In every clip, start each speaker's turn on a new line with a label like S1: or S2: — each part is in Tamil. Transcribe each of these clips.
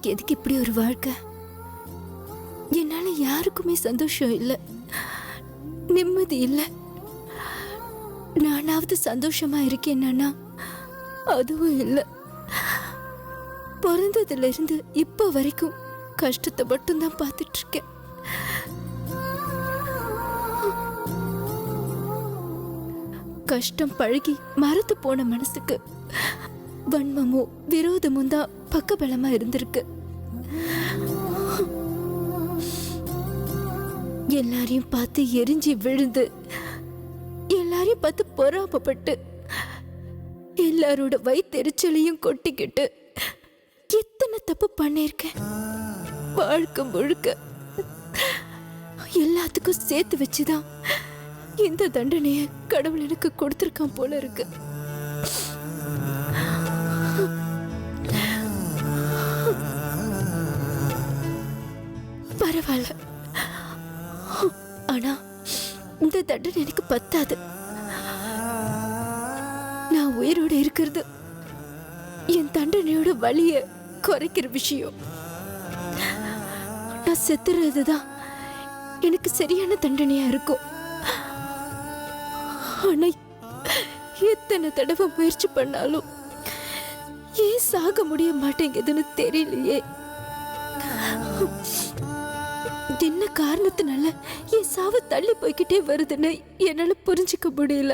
S1: எனக்கு எதுக்கு இப்படி ஒரு வாழ்க்கை? என்னால யாருக்குமே சந்தோஷம் இல்லை, நிம்மதி இல்லை. நானாவது சந்தோஷமா இருக்கேன்னா அதுவும் இல்லை. பிறந்ததுல இருந்து இப்ப வரைக்கும் கஷ்டத்தை மட்டும்தான் பார்த்துட்டு இருக்கேன். கஷ்டம் பழகி மறந்து போன மனசுக்கு வன்மமும் விரோதமும் தான் பக்கபலமா இருந்திருக்கு. எல்லாரையும் பார்த்து எரிஞ்சு விழுந்து, எல்லாரையும் பார்த்து பொறாமப்பட்டு, எல்லாரோட வயிற்றெரிச்சலையும் கொட்டிக்கிட்டு எத்தனை தப்பு பண்ணிருக்கேன். வாழ்க்கை முழுக்க எல்லாத்துக்கும் சேர்த்து வச்சுதான் இந்த தண்டனைய கடவுள் எனக்கு கொடுத்திருக்கான் போல இருக்கு. பரவாயில்ல, ஆனா இந்த தண்டனை எனக்கு பத்தாது. நான் உயிரோட இருக்கிறது என் தண்டனையோட வலிய குறைக்கிற விஷயம். நான் செத்துறதுதான் எனக்கு சரியான தண்டனையா இருக்கும். ஆனா எத்தனை தடவை முயற்சி பண்ணாலும் ஏன் சாக முடிய மாட்டேங்குதுன்னு தெரியலையே. என்ன காரணத்தினால என் சாவு தள்ளி போய்கிட்டே வருதுன்னு என்னால புரிஞ்சுக்க முடியல.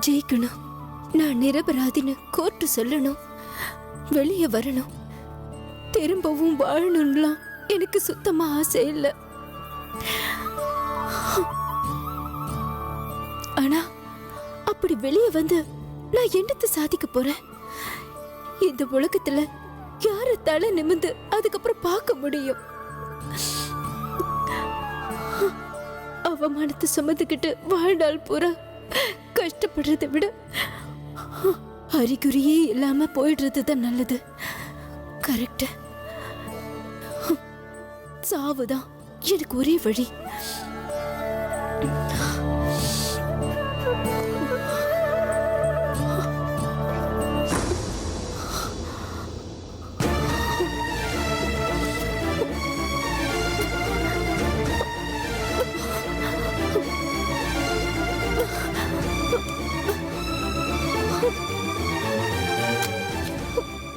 S1: ஜெயிக்கணும், நான் நிரபராதின்னு கோர்ட்டு சொல்லணும், வெளியே வரணும், திரும்பவும் வாழணும்லாம் எனக்கு சுத்தமா ஆசை இல்லை. ஆனா அப்படி வெளியே வந்து நான் என்னத்தை சாதிக்க போறேன்? இந்த உலகத்துல யார தலை நிமிந்து அதுக்கப்புறம் பார்க்க முடியும்? அவமானத்தை சுமந்துக்கிட்டு வாழ்நாள் பூரா கஷ்டப்படுறதை விட அறிகுறியே இல்லாம போயிடுறது தான் நல்லது. கரெக்ட். சாவுதான் எனக்கு ஒரே வழி.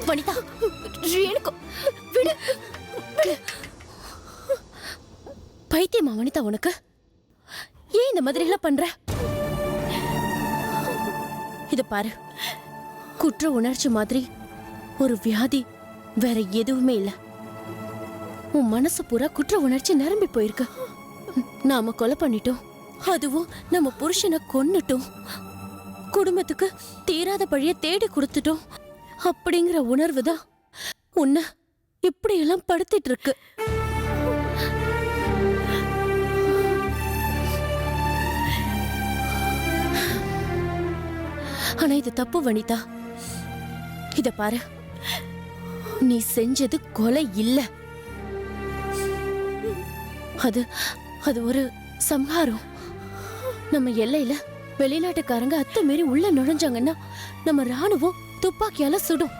S2: வனிதா, ரேணுகா, விடு விடு. பைத்தியமா வனிதா உனக்கு? ஏன் இந்த மாதிரி எல்லாம் பண்ற? இத பாரு, குற்ற உணர்ச்சி மாதிரி ஒரு வியாதி வேற எதுவுமே இல்ல. உன் மனசு பூரா குற்ற உணர்ச்சி நிரம்பி போயிருக்கு. நாம கொலை பண்ணிட்டோம், அதுவும் நம்ம புருஷனை கொன்னுட்டோம், குடும்பத்துக்கு தீராத பழிய தேடி கொடுத்துட்டோம் அப்படிங்கிற உணர்வு தான் உன்னை இப்படி எல்லாம் படுத்திட்டு இருக்கு. ஆனா இது தப்பு வனிதா. இத பாரு, நீ செஞ்சது கொலை இல்ல, அது அது ஒரு சம்ஹாரம். நம்ம எல்லையில வெளிநாட்டுக்காரங்க அத்துமீறி உள்ள நுழைஞ்சாங்கன்னா நம்ம ராணுவம் துப்பாக்கியால சுடும்,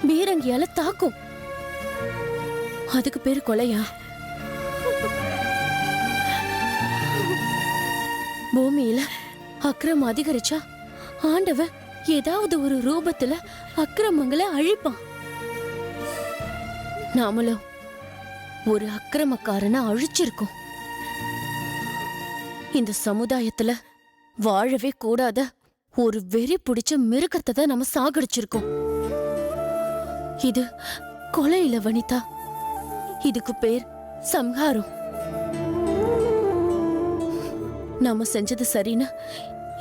S2: பீரங்கியால தாக்கும். அதுக்கு பேரு கொலையா? பூமியில அக்கிரமம் அதிகரிச்சா ஆண்டவன் ஏதாவது ஒரு ரூபத்துல அக்கிரமங்களை அழிப்பான். நாமளும் ஒரு அக்கிரமக்காரனை அழிச்சிருக்கோம். இந்த சமுதாயத்துல வாழவே கூடாத ஒரு வெறி பிடிச்ச மிருகத்தை தான் நம்ம சாகடிச்சிருக்கோம். இது கொலை இல்ல வனிதா, இதுக்கு பேர் சம்ஹாரம். நாம செஞ்சது சரின்னு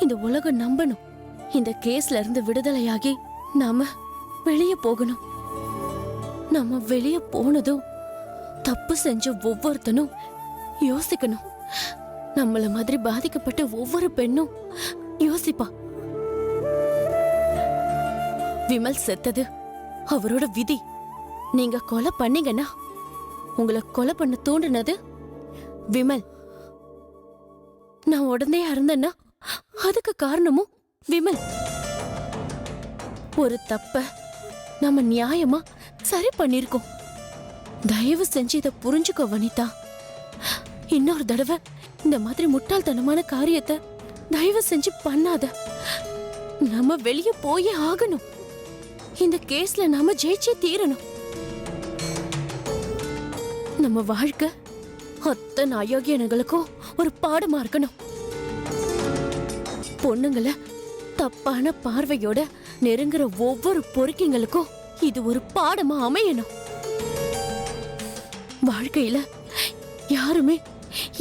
S2: இந்த உலகம் நம்பணும். இந்த கேஸ்ல இருந்து விடுதலையாகி நாம வெளியே போகணும். நாம வெளியே போனதும் தப்பு செஞ்ச ஒவ்வொருத்தனும் யோசிக்கணும். நம்மள மாதிரி பாதிக்கப்பட்ட ஒவ்வொரு பெண்ணும் யோசிப்பா. விமல் செத்தது அவரோட விதி. நீங்க கொலை பண்ணீங்கன்னா உங்களை கொலை பண்ண தூண்டினது விமல். நான் உடனே இருந்தேன்னா அதுக்கு காரணமும் விமல். ஒரு தப்ப நம்ம நியாயமா சரி பண்ணிருக்கோம். தயவு செஞ்சு இத புரிஞ்சுக்கோ வனிதா. இன்னொரு தடவை இந்த மாதிரி முட்டாள்தனமான காரியத்தை தயவு செஞ்சு பண்ணாத. நம்ம வெளியே போயே ஆகணும். இந்த கேஸ்ல நாம ஜெயிச்சே தீரணும். நம்ம வாழ்க்கை அத்தனை அயோக்கியனுங்களுக்கும் ஒரு பாடமா இருக்கணும். பொண்ணுங்களை தப்பான பார்வையோட நெருங்குற ஒவ்வொரு பொறுக்கிங்களுக்கும் இது ஒரு பாடமா அமையணும். வாழ்க்கையில யாருமே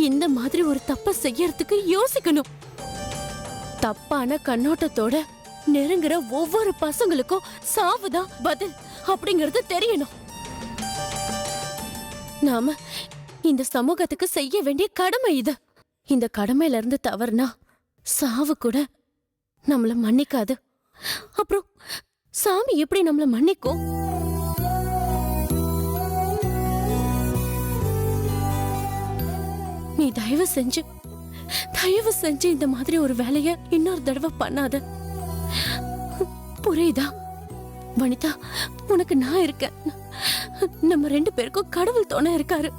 S2: இந்த மாதிரி ஒரு தப்ப செய்யறதுக்கு யோசிக்கணும். தப்பான கண்ணோட்டத்தோட நெருங்குற ஒவ்வொரு பசங்களுக்கும் சாவுதான் பதில் அப்படிங்கறது தெரியணும். நாம இந்த சமூகத்துக்கு செய்ய வேண்டிய கடமை இது. இந்த கடமையில இருந்து தவறுனா சாவு கூட நம்மள மன்னிக்காது. அப்புறம் சாமி எப்படி நம்மள மன்னிக்கும்? நீ தயவு செஞ்சு இந்த மாதிரி ஒரு வேலைய இன்னொரு தடவை பண்ணாத. புரியுதா வனிதா? உனக்கு நான் இருக்கேன். நம்ம 2 பேருக்கும் கடவுள் துணை இருக்காரு.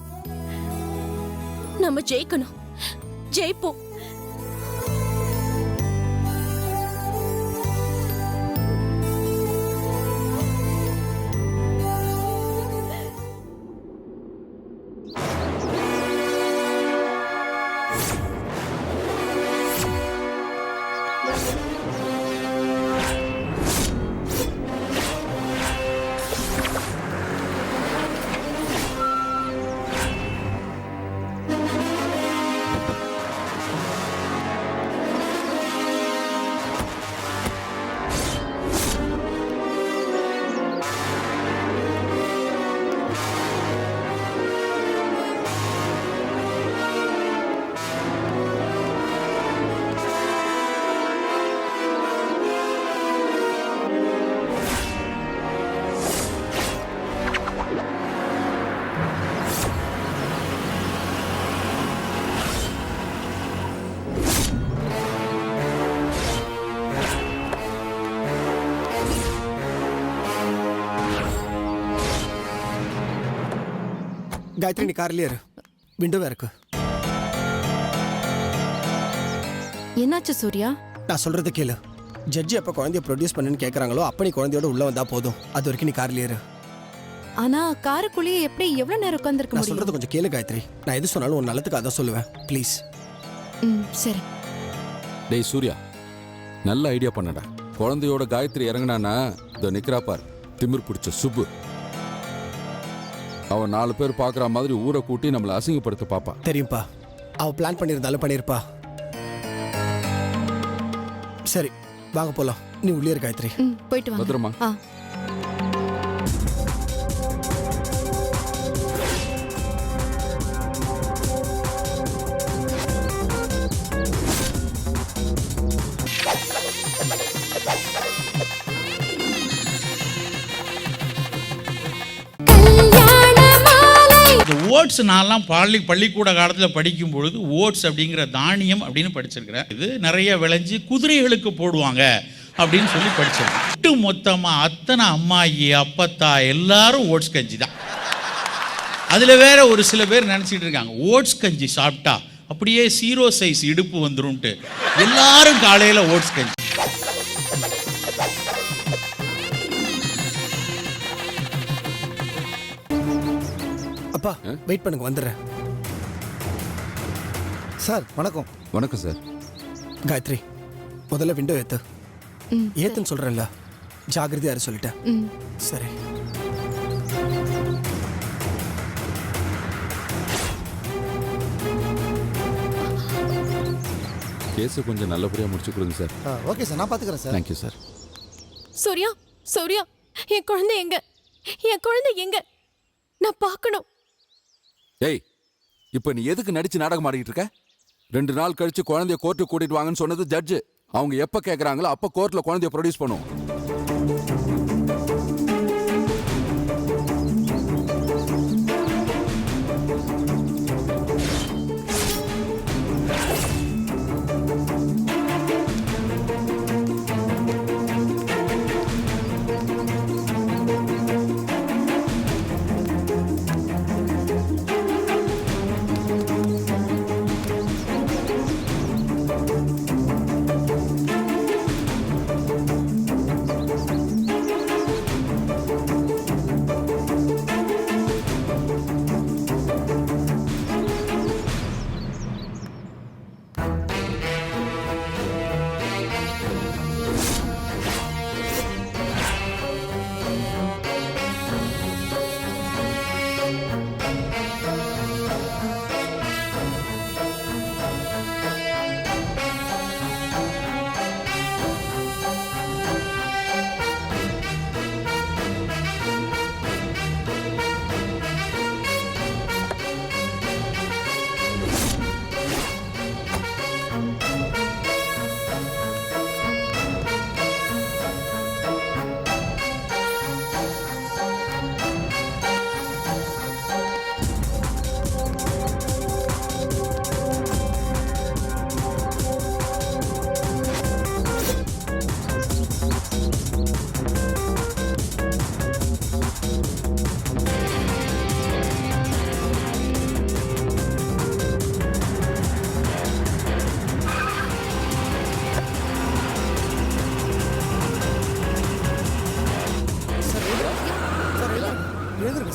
S2: நம்ம ஜெயிக்கணும். ஜெயிப்போம்.
S3: காயத்ரி, நீ கார்லயே இரு. விண்டோவே இருக்கு.
S1: என்னாச்சு சூர்யா?
S3: நான் சொல்றது கேளு. ஜட்ஜி எப்ப குழந்தைய ப்ரொடியூஸ் பண்ணுன்னு கேக்குறாங்களோ அப்ப நீ குழந்தையோட உள்ள வந்தா போதும். அது வரைக்கும் நீ கார்லயே இரு.
S1: ஆனா காருக்குள்ளேயே எப்படி எவ்வளவு நேரம் உட்கார்ந்திருக்க
S3: நான்
S1: முடியும்?
S3: சொல்றது கொஞ்சம் கேளு காயத்ரி. நான் எது சொன்னாலும் உன் நல்லதுக்கு அதான் சொல்லுவேன். ப்ளீஸ்.
S1: சரி.
S4: டேய் சூர்யா, நல்ல ஐடியா பண்ணடா. குழந்தையோட காயத்ரி இறங்கினானா இதோ நிக்கிறா பார், திமிர் பிடிச்ச சுப்பு. அவன் 4 பேர் பாக்குற மாதிரி ஊரை கூட்டி நம்மளை அசிங்கப்படுத்த பாப்பா.
S3: தெரியும்பா, அவ பிளான் பண்ணியிருந்தாலும் பண்ணியிருப்பா. சரி வாங்க போலாம். நீ உள்ளே இரு காயத்ரி.
S1: போயிட்டு வாங்க.
S4: பத்திரமா.
S5: ஓட்ஸ் நான்லாம் பள்ளிக்கூட காலத்தில் படிக்கும் பொழுது ஓட்ஸ் அப்படிங்கிற தானியம் அப்படின்னு படிச்சிருக்கிறேன். இது நிறைய விளைஞ்சி குதிரைகளுக்கு போடுவாங்க அப்படின்னு சொல்லி படிச்சிருக்கேன். ஒட்டு மொத்தமாக அத்தனை அம்மாயி அப்பத்தா எல்லாரும் ஓட்ஸ் கஞ்சி தான். அதில் வேற ஒரு சில பேர் நினச்சிட்டு இருக்காங்க ஓட்ஸ் கஞ்சி சாப்பிட்டா அப்படியே 0 சைஸ் இடுப்பு வந்துரும்ட்டு. எல்லாரும் காலையில் ஓட்ஸ் கஞ்சி.
S3: அப்பா வெயிட் பண்ணுங்க, வந்துடுறேன்.
S6: சார் வணக்கம்.
S4: வணக்கம் சார்.
S3: காயத்ரி, முதல்ல விண்டோ ஏத்துன்னு சொல்றேன்ல, ஜாகிரதையா இரு சொல்லிட்டேன். சரி.
S4: கேஸை கொஞ்சம் நல்லபடியா முடிச்சு கொடுங்க சார்.
S6: ஓகே சார், நான் பாத்துக்கிறேன் sir.
S4: Thank you sir.
S2: Surya, Surya, என் குழந்தை எங்க? என் குழந்தை எங்க? நான் பார்க்கணும்.
S4: ஏய், இப்போ நீ எதுக்கு நடிச்சு நாடகம் ஆடிட்டு இருக்க? 2 நாள் கழிச்சு குழந்தைய கோர்ட்டுக்கு கூட்டிட்டு வாங்கன்னு சொன்னது ஜட்ஜு. அவங்க எப்ப கேக்குறாங்களோ அப்ப கோர்ட்ல குழந்தைய ப்ரொடியூஸ் பண்ணுவோம்.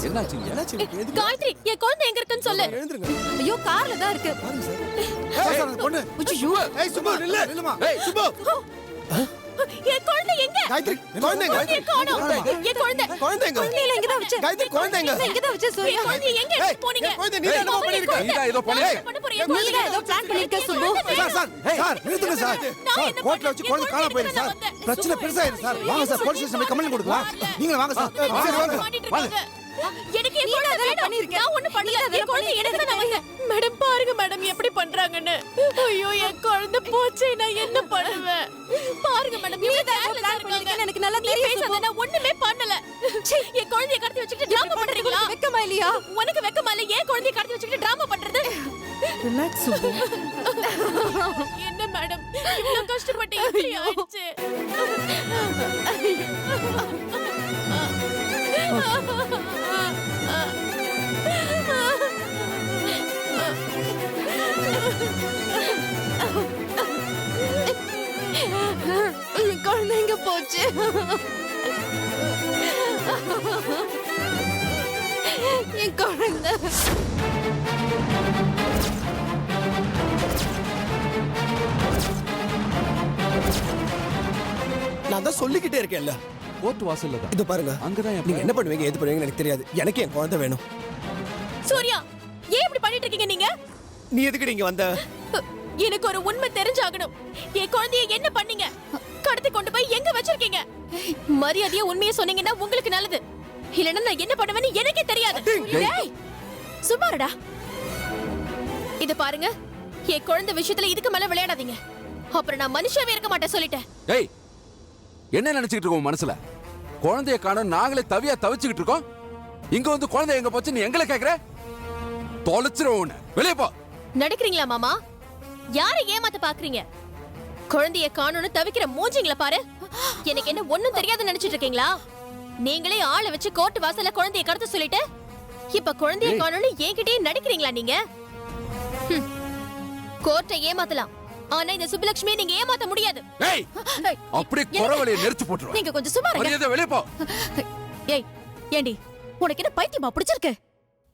S4: என்னாச்சுங்க?
S3: என்னாச்சு எதுக்கு?
S2: காயத்ரி என் குழந்தை எங்க இருக்குன்னு சொல்லு.
S3: எழுந்துருங்க.
S1: ஐயோ கார்ல தான் இருக்கு.
S3: பாருங்க சார்.
S6: சார், சார், அந்த பொண்ணு. ஏய், சுப்பு, நில்லு. நில்லுமா.
S3: ஏய் சுப்பு.
S2: என் குழந்தை எங்க?
S3: காயத்ரி குழந்தைங்க.
S2: குழந்தைய காணோம். என் குழந்தை.
S3: குழந்தைங்க.
S1: குழந்தையில இங்க தான் வச்சேன்.
S3: காயத்ரி குழந்தைங்க.
S1: இங்க தான் வச்சேன் சூர்யா.
S2: என் குழந்தைய எங்க
S3: ஏய்,
S2: எடுத்து போனீங்க?
S3: என் குழந்தை நீ தான் என்னமோ பண்ணிருக்க.
S4: நீ தான் ஏதோ பண்ணல.
S2: பண்ண போறீங்க?
S1: நீ தான் ஏதோ பிளான் பண்ணிருக்க சுப்பு.
S6: சார், சார், சார், நிறுத்துங்க சார். சார், கோர்ட்ல வச்சு குழந்தை காணாம போயிருக்கு சார். பிரச்சனை பெருசாயிருக்கு சார். வாங்க சார், போலீஸ் ஸ்டேஷன் போய் கம்ப்ளைண்ட் கொடுக்கலாம். நீங்களும் வாங்க சார். சரி, வாங்க.
S2: மாட்டிட்டு
S6: வாங்க.
S2: இருக்காங்க. எனக்கு என் குழந்தை வேணும். நான் ஒண்ணும் பண்ணல. என் குழந்தை எனக்கு தான் வந்தேன். மேடம் பாருங்க மேடம் எப்படி பண்றாங்கன்னு. ஐயோ என் குழந்தை போச்சே, நான் என்ன பண்ணுவேன்? பாருங்க மேடம் இவங்க கேர்லெஸ்ஸா இருக்காங்க.
S1: எனக்கு நல்லா
S2: நீ
S1: தெரியும்
S2: பேசாத, நான் ஒண்ணுமே பண்ணல. என் குழந்தைய கடத்தி வச்சுக்கிட்டு டிராமா பண்றீங்களா?
S1: வெக்கமா இல்லையா?
S2: உனக்கு வெக்கமா இல்ல? ஏன் குழந்தைய கடத்தி வச்சுக்கிட்டு டிராமா பண்றது?
S1: ரிலாக்ஸ் சுப்பு.
S2: என்ன மேடம் இவ்ளோ கஷ்டப்பட்டு இப்படி ஆயிடுச்சு?
S1: குழந்தைங்க போச்சு. என் குழந்தை.
S3: நான் தான் சொல்லிக்கிட்டே இருக்கேன்ல.
S4: கோர்ட் வாசல்ல தான்.
S3: இது பாருங்க.
S4: அங்கதான் என்
S3: நீங்க என்ன பண்ணுவீங்க எது பண்ணுவீங்கன்னு எனக்கு தெரியாது. எனக்கு என் குழந்தை வேணும்.
S2: சூர்யா ஏன் இப்படி பண்ணிட்டு இருக்கீங்க நீங்க?
S3: நீ எதுக்கு இங்க வந்த?
S2: எனக்கு ஒரு உண்மை தெரிஞ்சாகணும். என் குழந்தைய என்ன பண்ணீங்க? கடத்தி கொண்டு போய் எங்க வச்சிருக்கீங்க? மரியாதையா உண்மையை சொன்னீங்கன்னா உங்களுக்கு நல்லது. இல்லன்னா நான் என்ன பண்ணுவேன்னு எனக்கே தெரியாது. டேய், சும்மா இருடா. இத பாருங்க, என் குழந்தை விஷயத்துல இதுக்கு மேல விளையாடாதீங்க. அப்புறம் நான் மனுஷாவே இருக்க மாட்டேன் சொல்லிட்டேன்.
S4: ஏய், என்ன நினைச்சிட்டு இருக்கோம் மனசுல? குழந்தைய காணோம் நாங்களே தவியா தவிச்சுக்கிட்டு இருக்கோம். இங்க வந்து குழந்தை எங்க போச்சு நீ எங்களை கேக்குற? தொலைச்சிரும். வெளியே போ.
S2: நடக்கிறீங்களா மாமா? யாரை ஏமாத்த பாக்குறீங்க? குழந்தைய காணோன்னு தவிக்கிற மூஞ்சிங்கள பாரு. எனக்கு என்ன ஒண்ணும் தெரியாது நினைச்சிட்டு இருக்கீங்களா? நீங்களே ஆளை வச்சு கோர்ட் வாசல்ல குழந்தைய கடத்த சொல்லிட்டு இப்ப குழந்தைய காணோன்னு என்கிட்டயே நடிக்கிறீங்களா நீங்க? கோர்ட்டை ஏமாத்தலாம், ஆனா இந்த சுப்புலட்சுமியை நீங்க ஏமாத்த முடியாது.
S4: ஏய், அப்படியே குறவளைய நெரிச்சு போட்டுருவா.
S2: நீங்க கொஞ்சம் சும்மா இருங்க.
S4: மரியாதை வெளியே போ.
S2: ஏய் ஏண்டி, உனக்கு என்ன பைத்தியமா பிடிச்சிருக்கு?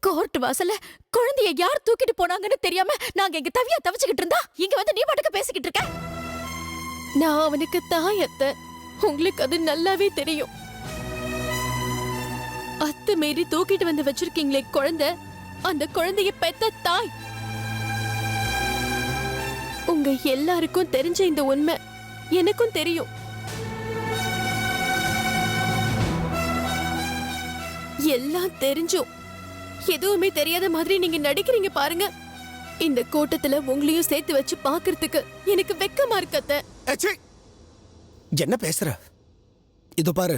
S2: கோர்ட் வாசல்ல குழந்தைய யார் தூக்கிட்டு போனாங்கன்னு தெரியாம நாங்க இங்க தவியா தவிச்சுக்கிட்டு இருந்தா இங்க வந்து நீ பாட்டுக்கு பேசிக்கிட்டு இருக்க. நான் அவனுக்கு தாயத்தை, உங்களுக்கு அது நல்லாவே தெரியும். அத்து மீறி தூக்கிட்டு வந்து வச்சிருக்கீங்களே குழந்தை, அந்த குழந்தைய பெத்த தாய். உங்க எல்லாருக்கும் தெரிஞ்ச இந்த உண்மை எனக்கும் தெரியும். எல்லாம் தெரிஞ்சும் எதுவுமே தெரியாத மாதிரி நீங்க நடிக்கிறீங்க பாருங்க. இந்த கூட்டத்துல உங்களையும் சேர்த்து வச்சு பாக்குறதுக்கு எனக்கு வெக்கமா இருக்கத்த.
S3: என்ன பேசுற? இது பாரு,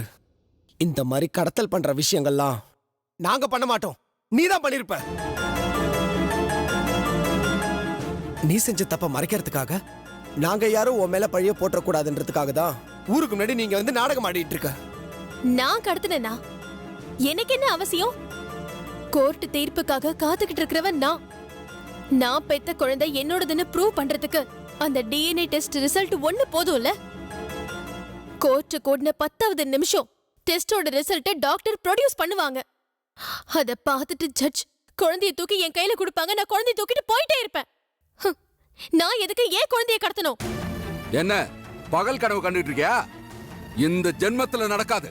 S3: இந்த மாதிரி கடத்தல் பண்ற விஷயங்கள்லாம் நாங்க பண்ண மாட்டோம். நீ தான் பண்ணிருப்ப. நீ செஞ்ச தப்ப மறைக்கிறதுக்காக நாங்க யாரும் உன் மேல பழிய போட்ட கூடாதுன்றதுக்காக தான் ஊருக்கு முன்னாடி நீங்க வந்து நாடகம் ஆடிட்டு இருக்க.
S2: நான் கடத்தினா எனக்கு என்ன அவசியம்? கோர்ட் தீர்ப்புக்காக காத்துக்கிட்டு இருக்கிறவன் நான் பெத்த குழந்தை என்னோடதுன்னு ப்ரூவ் பண்றதுக்கு அந்த டிஎன்ஏ டெஸ்ட் ரிசல்ட் ஒண்ணு போதும்ல. கோர்ட் கூடின 10வது நிமிஷம் டெஸ்டோட ரிசல்ட் டாக்டர் ப்ரொடியூஸ் பண்ணுவாங்க. அத பார்த்துட்டு ஜட்ஜ் குழந்தைய தூக்கி என் கையில கொடுப்பாங்க. நான் குழந்தைய தூக்கிட்டு போயிட்டே இருப்பேன். நான் எதுக்கு ஏன் குழந்தைய கடத்தணும்?
S4: என்ன பகல் கனவு கண்டுட்டு இருக்கியா? இந்த ஜென்மத்துல நடக்காது.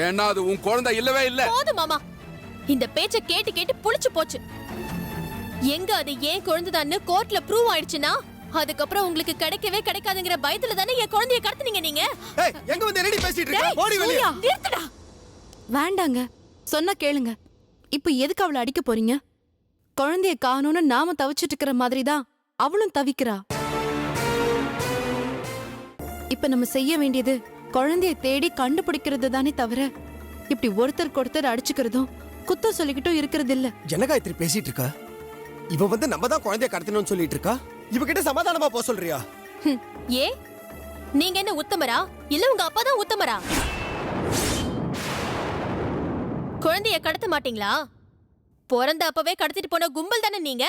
S4: ஏன்னா அது உன் குழந்தை இல்லவே இல்ல.
S2: போதும் மாமா, இந்த பேச்ச கேட்டு கேட்டு புளிச்சு போச்சு. எங்க அது ஏன் குழந்தைதான்னு கோர்ட்ல ப்ரூவ் ஆயிடுச்சுன்னா அதுக்கப்புறம் உங்களுக்கு கிடைக்கவே கிடைக்காதுங்கிற பயத்துல தானே என் குழந்தைய கடத்துனீங்க நீங்க.
S3: ஏய், எங்க வந்து என்னடி பேசிட்டு இருக்க? ஓடி வெளிய.
S2: நிறுத்துடா.
S1: வேண்டாங்க, சொன்னா கேளுங்க. இப்ப எதுக்கு அவளை அடிக்க போறீங்க? குழந்தைய காணோன்னு நாம தவிச்சிட்டு இருக்கிற மாதிரி தான் அவளும் தவிக்கிறா. இப்ப நம்ம செய்ய வேண்டியது குழந்தைய தேடி கண்டுபிடிக்கிறது தானே தவிர இப்படி ஒருத்தருக்கு ஒருத்தர் அடிச்சுக்கிறதும் குத்தம் சொல்லிக்கிட்டும் இருக்கிறது இல்ல.
S3: என்ன காயத்ரி பேசிட்டு இருக்கா? இவ வந்து நம்ம தான் குழந்தைய கடத்தணும்னு சொல்லிட்டு இருக்கா. இவகிட்ட சமாதானமா போ சொல்றியா?
S2: ஏ, நீங்க என்ன உத்தமரா இல்ல உங்க அப்பா தான் உத்தமரா? குழந்தைய கடத்த மாட்டீங்களா? பிறந்த அப்பவே கடத்திட்டு போன கும்பல் தானே நீங்க.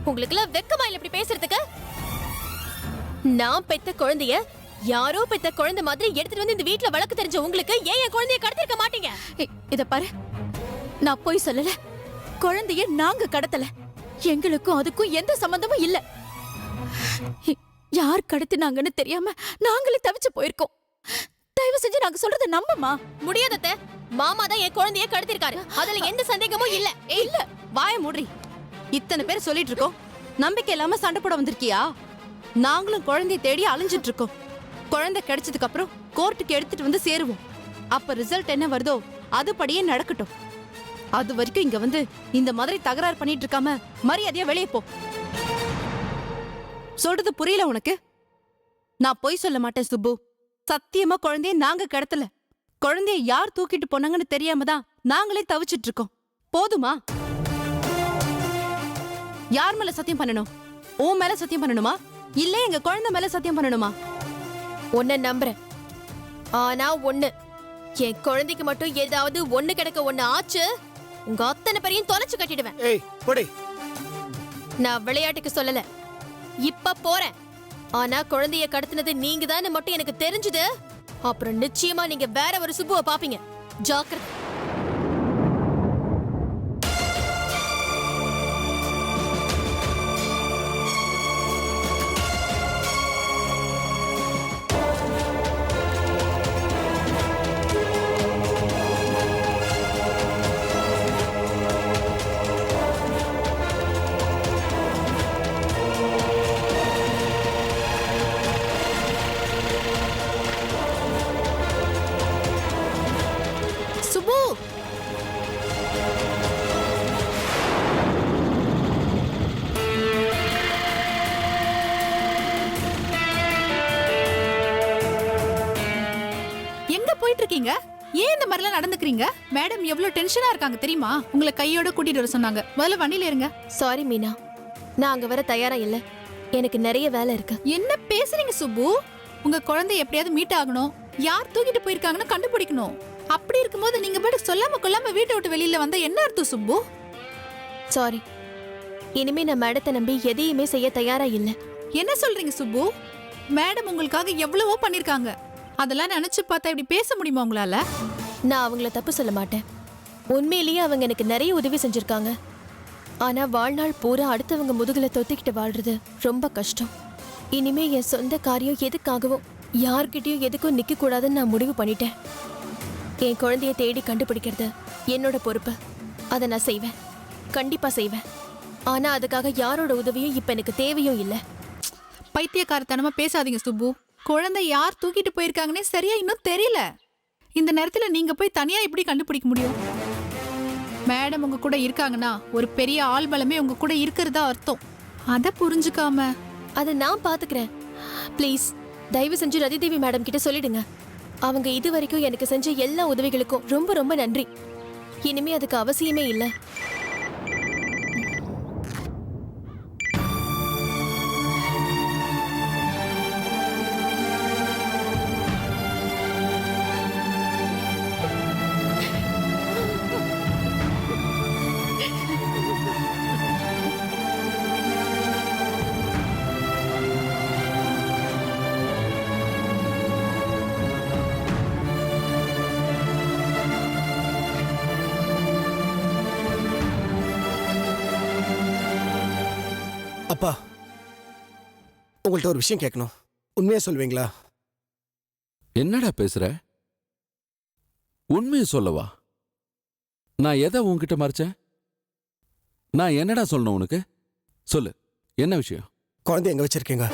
S2: உங்களுக்கு எல்லாம் வெக்கமா இல்ல இப்படி பேசுறதுக்கு? நான் பெத்த குழந்தைய
S7: யாரோ பெத்த குழந்தை மாதிரி எடுத்துட்டு வந்து இந்த வீட்ல வழக்கு தெரிஞ்ச உங்களுக்கு ஏன் என் குழந்தைய கடத்திருக்க மாட்டீங்க?
S1: இத பாரு, நான் போய் சொல்லல. குழந்தைய நாங்க கடத்தல. எங்களுக்கும் அதுக்கும் எந்த சம்பந்தமும் இல்ல. யார் கடத்தினாங்கன்னு தெரியாம நாங்களே தவிச்சு போயிருக்கோம். தயவு செஞ்சு நாங்க சொல்றத நம்புமா.
S7: முடியாதத்த, மாமா தான் என் குழந்தைய கடத்திருக்காரு. அதுல எந்த சந்தேகமும் இல்ல.
S1: இல்ல,
S8: வாய மூடி. இத்தனை பேர் சொல்லிட்டு இருக்கோம், நம்பிக்கை இல்லாம சண்டை போட வந்திருக்கியா? நாங்களும் குழந்தைய தேடி அலைஞ்சிட்டு இருக்கோம். குழந்தை கிடைச்சதுக்கு அப்புறம் கோர்ட்டுக்கு எடுத்துட்டு வந்து சேருவோம். அப்ப ரிசல்ட் என்ன வருதோ அதுபடியே நடக்கட்டும். அது வரைக்கும் இங்க வந்து இந்த மாதிரி தகராறு பண்ணிட்டு இருக்காம மரியாதையா வெளியே போ. சொல்றது புரியல உனக்கு? நான் பொய் சொல்ல மாட்டேன் சுப்பு. சத்தியமா குழந்தைய நாங்க கடத்தல. குழந்தைய யார் தூக்கிட்டு போனாங்கன்னு தெரியாம தான் நாங்களே தவிச்சிட்டு இருக்கோம். போதுமா? யார் மேல சத்தியம் பண்ணணும்? உன் மேல சத்தியம் பண்ணணுமா, இல்ல எங்க குழந்தை மேல சத்தியம் பண்ணணுமா?
S7: உன்னை நம்புறேன். ஆனா ஒண்ணு, என் குழந்தைக்கு மட்டும் ஏதாவது ஒண்ணு கிடக்க ஒண்ணு ஆச்சு, உங்க அத்தனை பேரையும் தொலைச்சு கட்டிடுவேன்.
S3: ஏய் போடி.
S7: நான் விளையாட்டுக்கு சொல்லல, இப்ப போறேன். ஆனா குழந்தைய கடத்தினது நீங்க தான் மட்டும் எனக்கு தெரிஞ்சது, அப்புறம் நிச்சயமா நீங்க வேற ஒரு சுப்புவை பாப்பீங்க. ஜாக்கிரதை. சுப்பு,
S8: எங்க போயிட்டு இருக்கீங்க? ஏன் இந்த மாதிரிலாம் நடந்துக்கிறீங்க? மேடம் எவ்வளவு டென்ஷனா இருக்காங்க தெரியுமா? உங்களை கையோட கூட்டிட்டு வர சொன்னாங்க. முதல்ல வண்டியில இருங்க.
S7: சாரி மீனா, நான் அங்க வர தயாரா இல்ல. எனக்கு நிறைய வேலை இருக்கு.
S8: என்ன பேசுறீங்க சுப்பு? உங்க குழந்தை எப்படியாவது மீட் ஆகணும். யார் தூக்கிட்டு போயிருக்காங்கன்னு கண்டுபிடிக்கணும். அப்படி இருக்கும்போது நீங்க பாட்டுக்கு சொல்லாம கொள்ளாம வீட்டை விட்டு வெளியில வந்தா என்ன அர்த்தம் சுப்பு?
S7: சாரி, இனிமே நான் மேடத்தை நம்பி எதையுமே செய்ய தயாரா இல்ல.
S8: என்ன சொல்றீங்க சுப்பு? மேடம் உங்களுக்காக எவ்வளவோ பண்ணிருக்காங்க. அதெல்லாம் நினைச்சு பார்த்தா இப்படி பேச முடியுமா உங்களால?
S7: நான் அவங்கள தப்பு சொல்ல மாட்டேன். உண்மையிலேயே அவங்க எனக்கு நிறைய உதவி செஞ்சிருக்காங்க. ஆனா வாழ்நாள் பூரா அடுத்தவங்க முதுகுல தொத்திக்கிட்டு வாழ்றது ரொம்ப கஷ்டம். இனிமே என் சொந்த காரியம் எதுக்காகவும் யார்கிட்டயும் எதுக்கும் நிக்க கூடாதுன்னு நான் முடிவு பண்ணிட்டேன். என் குழந்தைய தேடி கண்டுபிடிக்கிறது என்னோட பொறுப்பு. அதை நான் செய்வேன், கண்டிப்பா செய்வேன். ஆனா அதுக்காக யாரோட உதவியும் இப்ப எனக்கு தேவையும் இல்லை.
S8: பைத்தியக்காரத்தனமா பேசாதீங்க சுப்பு. குழந்தை யார் தூக்கிட்டு போயிருக்காங்கன்னே சரியா இன்னும் தெரியல. இந்த நேரத்துல நீங்க போய் தனியா எப்படி கண்டுபிடிக்க முடியும்? மேடம் உங்க கூட இருக்காங்கன்னா ஒரு பெரிய ஆள் பலமே உங்க கூட இருக்கிறதா அர்த்தம். அத புரிஞ்சுக்காம.
S7: அதை நான் பாத்துக்கிறேன். ப்ளீஸ் தயவு செஞ்சு ரதிதேவி மேடம் கிட்ட சொல்லிடுங்க. அவங்க இது வரைக்கும் எனக்கு செஞ்ச எல்லா உதவிகளுக்கும் ரொம்ப ரொம்ப நன்றி. இனிமே அதுக்கு அவசியமே இல்லை.
S3: அப்பா, உங்கள்ட்ட ஒரு விஷயம் கேட்கணும். உண்மையா சொல்வீங்களா?
S4: என்னடா பேசுற? உண்மையை சொல்லவா? நான் எதை உன்கிட்ட மறைச்சேன்? நான் என்னடா சொல்லணும் உனக்கு? சொல்லு, என்ன விஷயம்?
S3: குழந்தை எங்க வச்சிருக்கீங்க?